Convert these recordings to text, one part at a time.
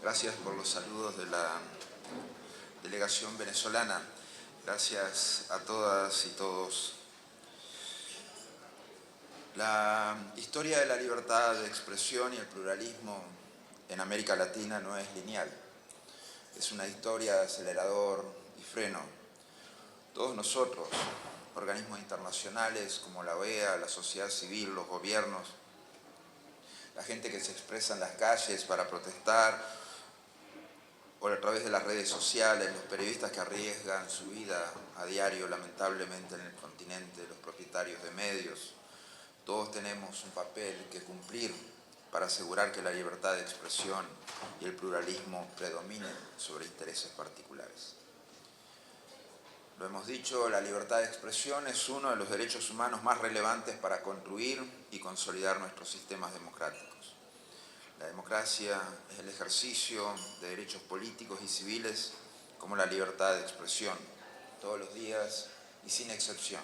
Gracias por los saludos de la delegación venezolana. Gracias a todas y todos. La historia de la libertad de expresión y el pluralismo en América Latina no es lineal. Es una historia de acelerador y freno. Todos nosotros, organismos internacionales como la OEA, la sociedad civil, los gobiernos, la gente que se expresa en las calles para protestar, o a través de las redes sociales, los periodistas que arriesgan su vida a diario, lamentablemente, en el continente, los propietarios de medios, todos tenemos un papel que cumplir para asegurar que la libertad de expresión y el pluralismo predominen sobre intereses particulares. Lo hemos dicho, la libertad de expresión es uno de los derechos humanos más relevantes para construir y consolidar nuestros sistemas democráticos. La democracia es el ejercicio de derechos políticos y civiles como la libertad de expresión, todos los días y sin excepción.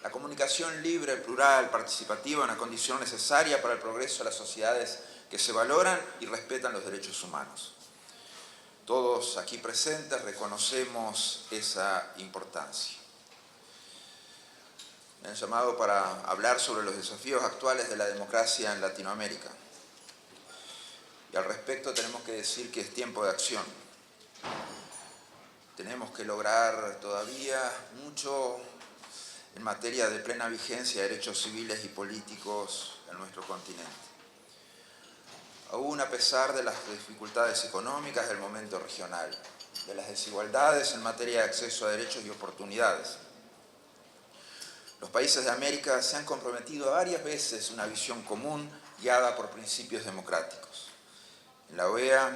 La comunicación libre, plural, participativa es una condición necesaria para el progreso de las sociedades que se valoran y respetan los derechos humanos. Todos aquí presentes reconocemos esa importancia. Me han llamado para hablar sobre los desafíos actuales de la democracia en Latinoamérica. Y al respecto tenemos que decir que es tiempo de acción. Tenemos que lograr todavía mucho en materia de plena vigencia de derechos civiles y políticos en nuestro continente. Aún a pesar de las dificultades económicas del momento regional, de las desigualdades en materia de acceso a derechos y oportunidades. Los países de América se han comprometido varias veces a una visión común guiada por principios democráticos. En la OEA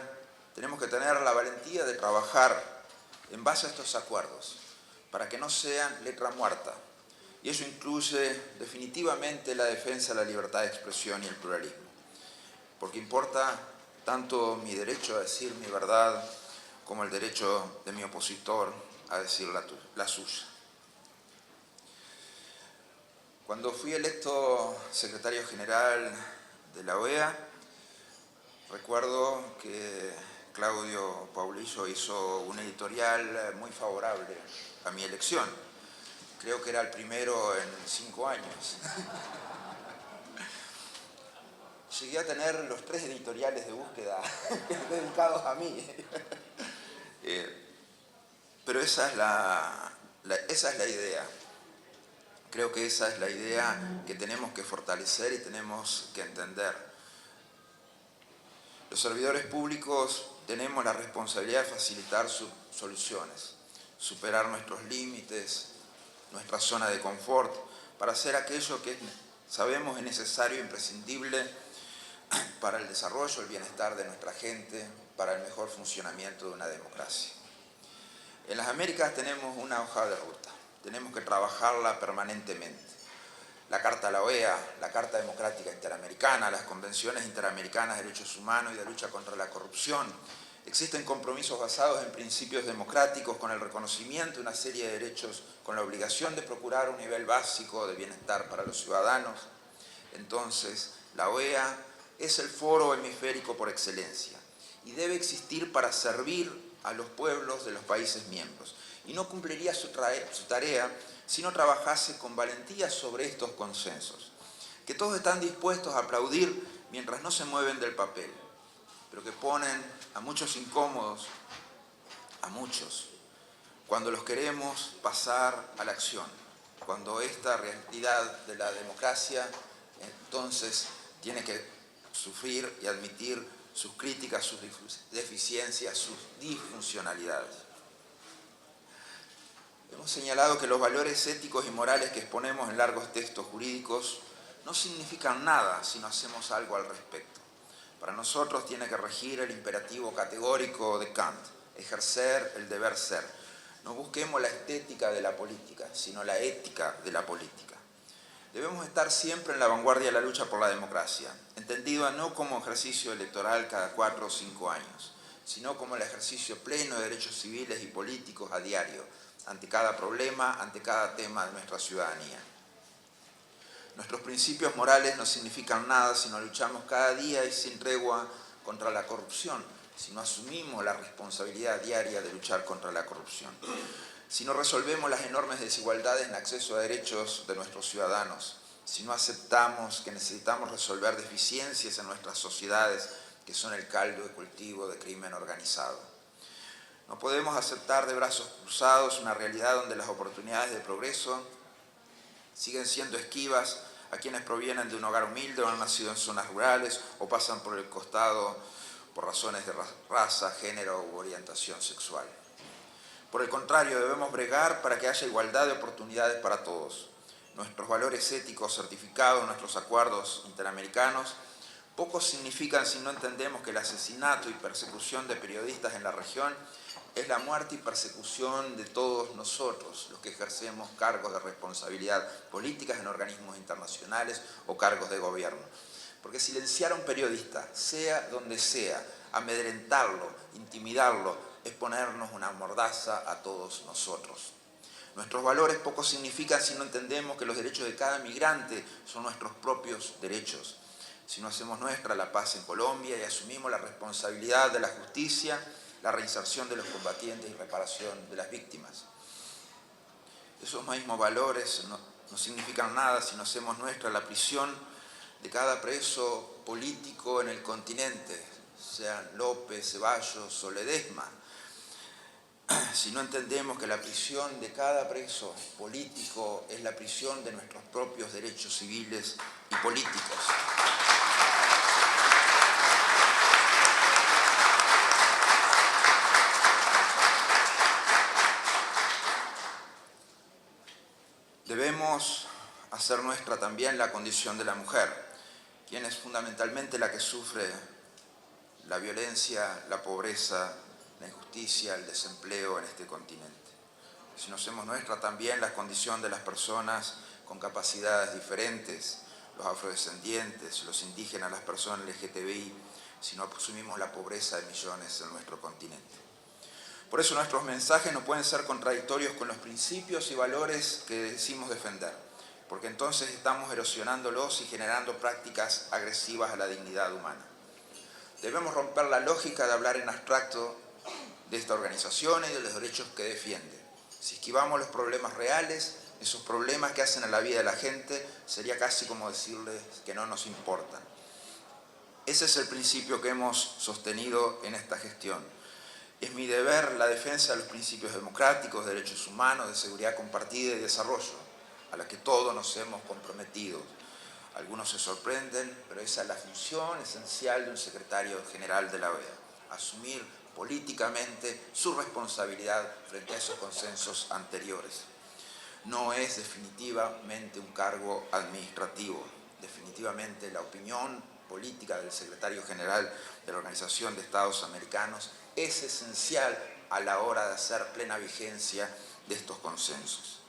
tenemos que tener la valentía de trabajar en base a estos acuerdos para que no sean letra muerta, y eso incluye definitivamente la defensa de la libertad de expresión y el pluralismo, porque importa tanto mi derecho a decir mi verdad como el derecho de mi opositor a decir la suya. Cuando fui electo secretario general de la OEA, recuerdo que Claudio Paulillo hizo un editorial muy favorable a mi elección. Creo que era el primero en 5 años. Llegué a tener los 3 editoriales de búsqueda dedicados a mí. Pero esa es la idea. Creo que esa es la idea que tenemos que fortalecer y tenemos que entender. Los servidores públicos tenemos la responsabilidad de facilitar sus soluciones, superar nuestros límites, nuestra zona de confort, para hacer aquello que sabemos es necesario e imprescindible para el desarrollo, el bienestar de nuestra gente, para el mejor funcionamiento de una democracia. En las Américas tenemos una hoja de ruta, tenemos que trabajarla permanentemente. La Carta de la OEA, la Carta Democrática Interamericana, las Convenciones Interamericas de Derechos Humanos y de Lucha contra la Corrupción. Existen compromisos basados en principios democráticos con el reconocimiento de una serie de derechos, con la obligación de procurar un nivel básico de bienestar para los ciudadanos. Entonces, la OEA es el foro hemisférico por excelencia y debe existir para servir a los pueblos de los países miembros. Y no cumpliría su tarea si no trabajase con valentía sobre estos consensos, que todos están dispuestos a aplaudir mientras no se mueven del papel, pero que ponen a muchos incómodos, a muchos, cuando los queremos pasar a la acción, cuando esta realidad de la democracia entonces tiene que sufrir y admitir sus críticas, sus deficiencias, sus disfuncionalidades. Hemos señalado que los valores éticos y morales que exponemos en largos textos jurídicos no significan nada si no hacemos algo al respecto. Para nosotros tiene que regir el imperativo categórico de Kant, ejercer el deber ser. No busquemos la estética de la política, sino la ética de la política. Debemos estar siempre en la vanguardia de la lucha por la democracia, entendida no como ejercicio electoral cada 4 o 5 años, sino como el ejercicio pleno de derechos civiles y políticos a diario, ante cada problema, ante cada tema de nuestra ciudadanía. Nuestros principios morales no significan nada si no luchamos cada día y sin tregua contra la corrupción, si no asumimos la responsabilidad diaria de luchar contra la corrupción, si no resolvemos las enormes desigualdades en acceso a derechos de nuestros ciudadanos, si no aceptamos que necesitamos resolver deficiencias en nuestras sociedades que son el caldo de cultivo de crimen organizado. No podemos aceptar de brazos cruzados una realidad donde las oportunidades de progreso siguen siendo esquivas a quienes provienen de un hogar humilde o han nacido en zonas rurales o pasan por el costado por razones de raza, género u orientación sexual. Por el contrario, debemos bregar para que haya igualdad de oportunidades para todos. Nuestros valores éticos certificados en nuestros acuerdos interamericanos poco significan si no entendemos que el asesinato y persecución de periodistas en la región es la muerte y persecución de todos nosotros, los que ejercemos cargos de responsabilidad políticas en organismos internacionales o cargos de gobierno. Porque silenciar a un periodista, sea donde sea, amedrentarlo, intimidarlo, es ponernos una mordaza a todos nosotros. Nuestros valores poco significan si no entendemos que los derechos de cada migrante son nuestros propios derechos. Si no hacemos nuestra la paz en Colombia y asumimos la responsabilidad de la justicia, la reinserción de los combatientes y reparación de las víctimas. Esos mismos valores no significan nada si no hacemos nuestra la prisión de cada preso político en el continente, sean López, Ceballos o Ledesma. Si no entendemos que la prisión de cada preso político es la prisión de nuestros propios derechos civiles y políticos. Debemos hacer nuestra también la condición de la mujer, quien es fundamentalmente la que sufre la violencia, la pobreza, la injusticia, el desempleo en este continente. Si no hacemos nuestra también la condición de las personas con capacidades diferentes, los afrodescendientes, los indígenas, las personas LGTBI, si no asumimos la pobreza de millones en nuestro continente. Por eso nuestros mensajes no pueden ser contradictorios con los principios y valores que decimos defender, porque entonces estamos erosionándolos y generando prácticas agresivas a la dignidad humana. Debemos romper la lógica de hablar en abstracto de esta organización y de los derechos que defiende. Si esquivamos los problemas reales, esos problemas que hacen a la vida de la gente, sería casi como decirles que no nos importan. Ese es el principio que hemos sostenido en esta gestión. Es mi deber la defensa de los principios democráticos, de derechos humanos, de seguridad compartida y desarrollo, a la que todos nos hemos comprometido. Algunos se sorprenden, pero esa es la función esencial de un secretario general de la OEA, asumir políticamente su responsabilidad frente a esos consensos anteriores. No es definitivamente un cargo administrativo, definitivamente la opinión política del secretario general de la Organización de Estados Americanos es esencial a la hora de hacer plena vigencia de estos consensos.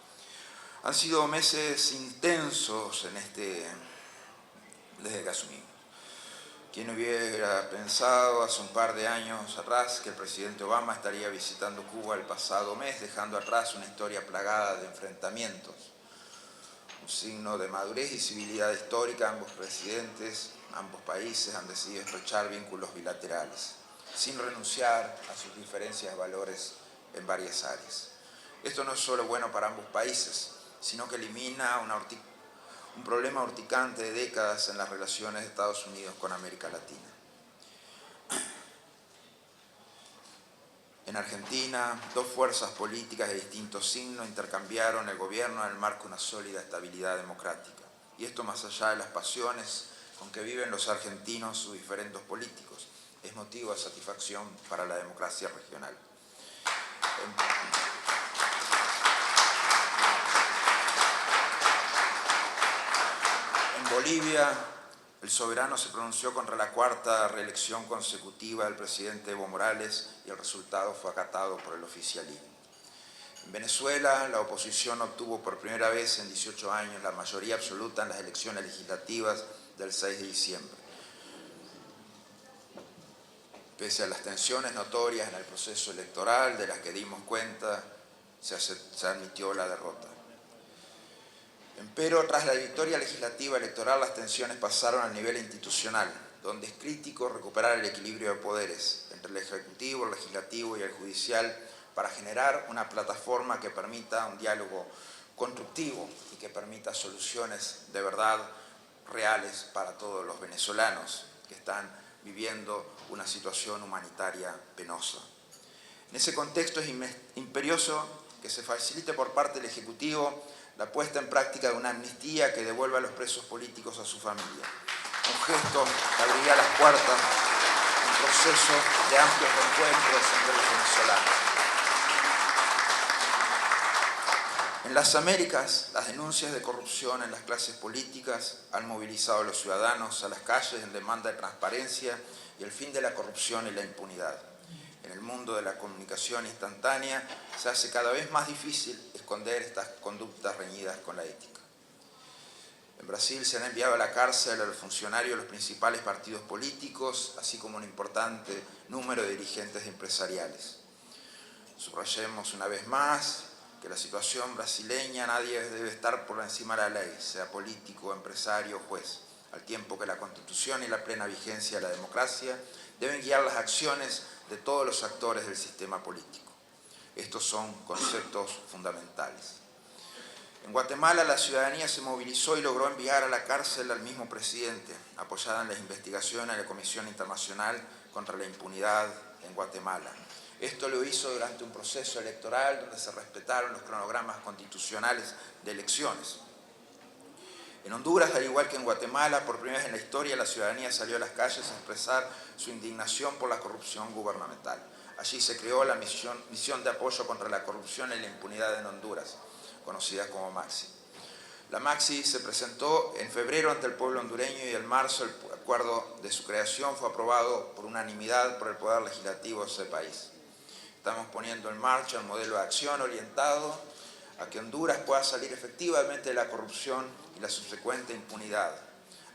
Han sido meses intensos desde que asumimos. ¿Quién hubiera pensado hace un par de años atrás que el presidente Obama estaría visitando Cuba el pasado mes, dejando atrás una historia plagada de enfrentamientos? Un signo de madurez y civilidad histórica, ambos presidentes, ambos países han decidido estrechar vínculos bilaterales, sin renunciar a sus diferencias de valores en varias áreas. Esto no es solo bueno para ambos países, sino que elimina un problema urticante de décadas en las relaciones de Estados Unidos con América Latina. En Argentina, dos fuerzas políticas de distintos signos intercambiaron el gobierno en el marco de una sólida estabilidad democrática. Y esto más allá de las pasiones con que viven los argentinos sus diferentes políticos, es motivo de satisfacción para la democracia regional. En Bolivia, el soberano se pronunció contra la cuarta reelección consecutiva del presidente Evo Morales y el resultado fue acatado por el oficialismo. En Venezuela, la oposición obtuvo por primera vez en 18 años la mayoría absoluta en las elecciones legislativas del 6 de diciembre. Pese a las tensiones notorias en el proceso electoral de las que dimos cuenta, se admitió la derrota. Pero tras la victoria legislativa electoral, las tensiones pasaron al nivel institucional. donde es crítico recuperar el equilibrio de poderes entre el Ejecutivo, el Legislativo y el Judicial para generar una plataforma que permita un diálogo constructivo y que permita soluciones de verdad reales para todos los venezolanos que están viviendo una situación humanitaria penosa. En ese contexto es imperioso que se facilite por parte del Ejecutivo la puesta en práctica de una amnistía que devuelva a los presos políticos a su familia. Un gesto que abriría las puertas a un proceso de amplios reencuentros entre los venezolanos. En las Américas, las denuncias de corrupción en las clases políticas han movilizado a los ciudadanos a las calles en demanda de transparencia y el fin de la corrupción y la impunidad. En el mundo de la comunicación instantánea se hace cada vez más difícil esconder estas conductas reñidas con la ética. En Brasil se han enviado a la cárcel a los funcionarios de los principales partidos políticos, así como un importante número de dirigentes empresariales. Subrayemos una vez más que la situación brasileña nadie debe estar por encima de la ley, sea político, empresario o juez, al tiempo que la Constitución y la plena vigencia de la democracia deben guiar las acciones de todos los actores del sistema político. Estos son conceptos fundamentales. En Guatemala la ciudadanía se movilizó y logró enviar a la cárcel al mismo presidente, apoyada en las investigaciones de la Comisión Internacional contra la Impunidad en Guatemala. Esto lo hizo durante un proceso electoral donde se respetaron los cronogramas constitucionales de elecciones. En Honduras, al igual que en Guatemala, por primera vez en la historia la ciudadanía salió a las calles a expresar su indignación por la corrupción gubernamental. Allí se creó la misión de apoyo contra la corrupción y la impunidad en Honduras, conocida como MAXI. La MAXI se presentó en febrero ante el pueblo hondureño y en marzo el acuerdo de su creación fue aprobado por unanimidad por el Poder Legislativo de ese país. Estamos poniendo en marcha un modelo de acción orientado a que Honduras pueda salir efectivamente de la corrupción y la subsecuente impunidad.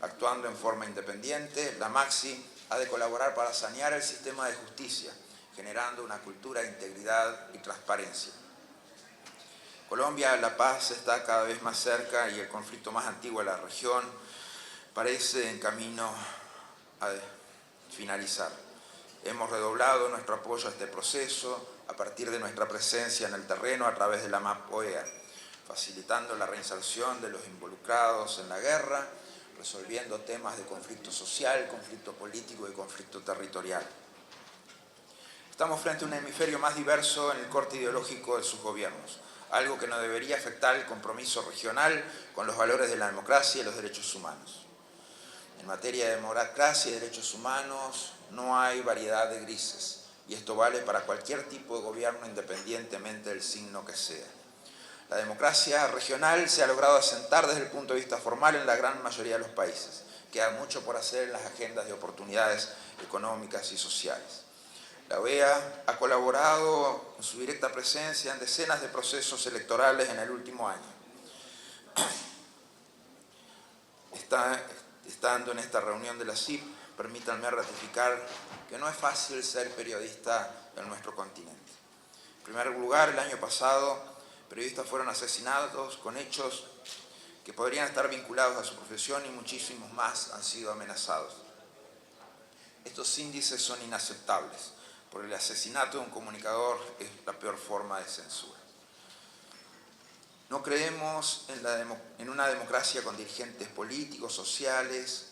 Actuando en forma independiente, la MAXI ha de colaborar para sanear el sistema de justicia, generando una cultura de integridad y transparencia. Colombia, la paz está cada vez más cerca y el conflicto más antiguo de la región parece en camino a finalizar. Hemos redoblado nuestro apoyo a este proceso a partir de nuestra presencia en el terreno a través de la MAP-OEA, facilitando la reinserción de los involucrados en la guerra, resolviendo temas de conflicto social, conflicto político y conflicto territorial. Estamos frente a un hemisferio más diverso en el corte ideológico de sus gobiernos, algo que no debería afectar el compromiso regional con los valores de la democracia y los derechos humanos. En materia de democracia y derechos humanos no hay variedad de grises, y esto vale para cualquier tipo de gobierno independientemente del signo que sea. La democracia regional se ha logrado asentar desde el punto de vista formal en la gran mayoría de los países. Queda mucho por hacer en las agendas de oportunidades económicas y sociales. La OEA ha colaborado en su directa presencia en decenas de procesos electorales en el último año. Estando en esta reunión de la CIP, permítanme ratificar que no es fácil ser periodista en nuestro continente. En primer lugar, el año pasado, periodistas fueron asesinados con hechos que podrían estar vinculados a su profesión y muchísimos más han sido amenazados. Estos índices son inaceptables, porque el asesinato de un comunicador es la peor forma de censura. No creemos en una democracia con dirigentes políticos, sociales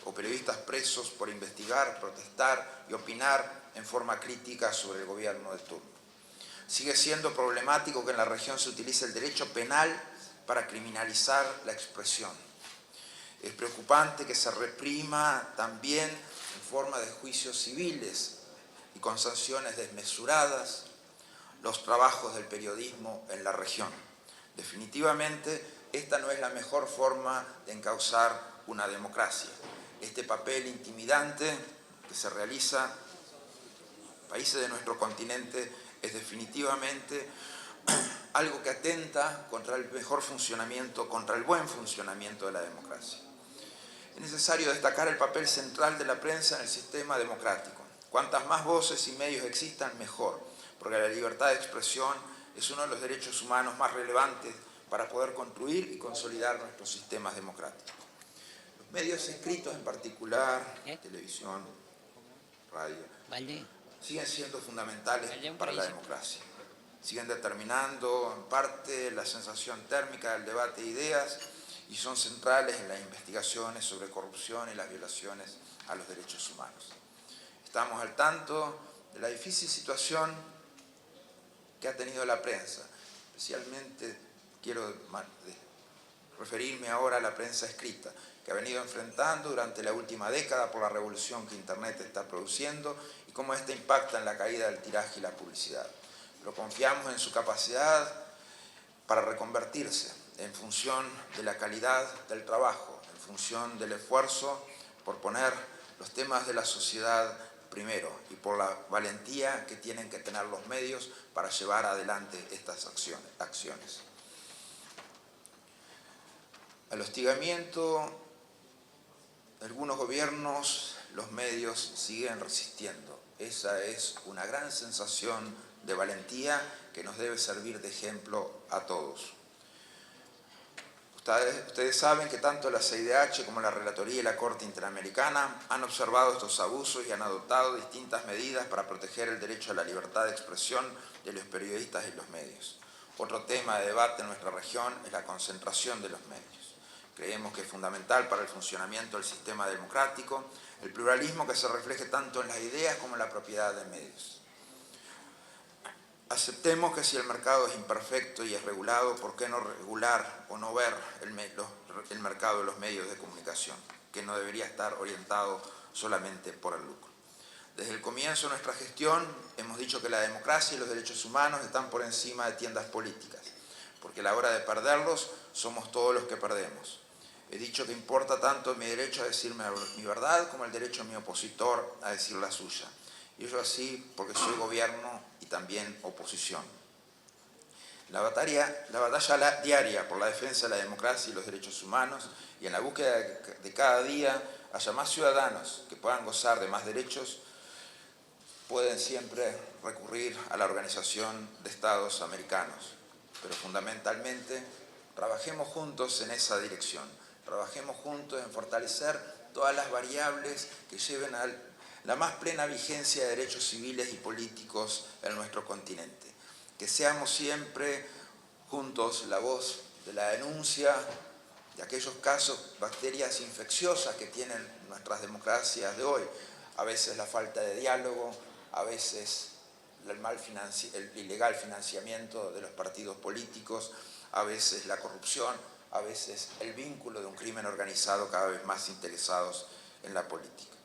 o periodistas presos por investigar, protestar y opinar en forma crítica sobre el gobierno de turno. Sigue siendo problemático que en la región se utilice el derecho penal para criminalizar la expresión. Es preocupante que se reprima también en forma de juicios civiles y con sanciones desmesuradas los trabajos del periodismo en la región. Definitivamente, esta no es la mejor forma de encauzar una democracia. Este papel intimidante que se realiza en países de nuestro continente es definitivamente algo que atenta contra el mejor funcionamiento, contra el buen funcionamiento de la democracia. Es necesario destacar el papel central de la prensa en el sistema democrático. Cuantas más voces y medios existan, mejor, porque la libertad de expresión es uno de los derechos humanos más relevantes para poder construir y consolidar nuestros sistemas democráticos. Los medios escritos en particular, televisión, radio, siguen siendo fundamentales para la democracia. Siguen determinando en parte la sensación térmica del debate de ideas y son centrales en las investigaciones sobre corrupción y las violaciones a los derechos humanos. Estamos al tanto de la difícil situación que ha tenido la prensa. Especialmente quiero referirme ahora a la prensa escrita, que ha venido enfrentando durante la última década por la revolución que Internet está produciendo y cómo esta impacta en la caída del tiraje y la publicidad. Pero confiamos en su capacidad para reconvertirse en función de la calidad del trabajo, en función del esfuerzo por poner los temas de la sociedad primero y por la valentía que tienen que tener los medios para llevar adelante estas acciones. Al hostigamiento de algunos gobiernos, los medios siguen resistiendo. Esa es una gran sensación de valentía que nos debe servir de ejemplo a todos. Ustedes saben que tanto la CIDH como la Relatoría y la Corte Interamericana han observado estos abusos y han adoptado distintas medidas para proteger el derecho a la libertad de expresión de los periodistas y los medios. Otro tema de debate en nuestra región es la concentración de los medios. Creemos que es fundamental para el funcionamiento del sistema democrático el pluralismo que se refleje tanto en las ideas como en la propiedad de medios. Aceptemos que si el mercado es imperfecto y es regulado, ¿por qué no regular o no ver el mercado de los medios de comunicación, que no debería estar orientado solamente por el lucro? Desde el comienzo de nuestra gestión hemos dicho que la democracia y los derechos humanos están por encima de tiendas políticas, porque a la hora de perderlos somos todos los que perdemos. He dicho que importa tanto mi derecho a decirme mi verdad como el derecho de mi opositor a decir la suya. Y eso así porque soy gobierno y también oposición. La batalla diaria por la defensa de la democracia y los derechos humanos y en la búsqueda de cada día haya más ciudadanos que puedan gozar de más derechos, pueden siempre recurrir a la Organización de Estados Americanos. Pero fundamentalmente, trabajemos juntos en esa dirección. Trabajemos juntos en fortalecer todas las variables que lleven a la más plena vigencia de derechos civiles y políticos en nuestro continente. Que seamos siempre juntos la voz de la denuncia de aquellos casos, bacterias infecciosas que tienen nuestras democracias de hoy. A veces la falta de diálogo, a veces el ilegal financiamiento de los partidos políticos, a veces la corrupción, a veces el vínculo de un crimen organizado cada vez más interesados en la política.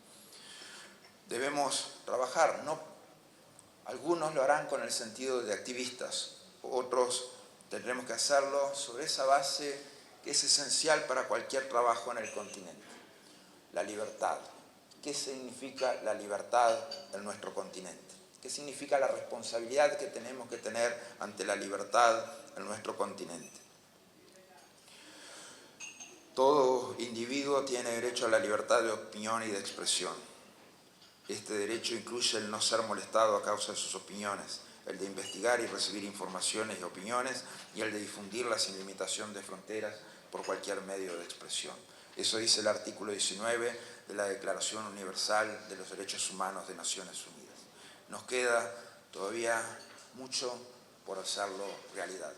Debemos trabajar, algunos lo harán con el sentido de activistas, otros tendremos que hacerlo sobre esa base que es esencial para cualquier trabajo en el continente, la libertad. ¿Qué significa la libertad en nuestro continente? ¿Qué significa la responsabilidad que tenemos que tener ante la libertad en nuestro continente? Todo individuo tiene derecho a la libertad de opinión y de expresión. Este derecho incluye el no ser molestado a causa de sus opiniones, el de investigar y recibir informaciones y opiniones, y el de difundirlas sin limitación de fronteras por cualquier medio de expresión. Eso dice el artículo 19 de la Declaración Universal de los Derechos Humanos de Naciones Unidas. Nos queda todavía mucho por hacerlo realidad.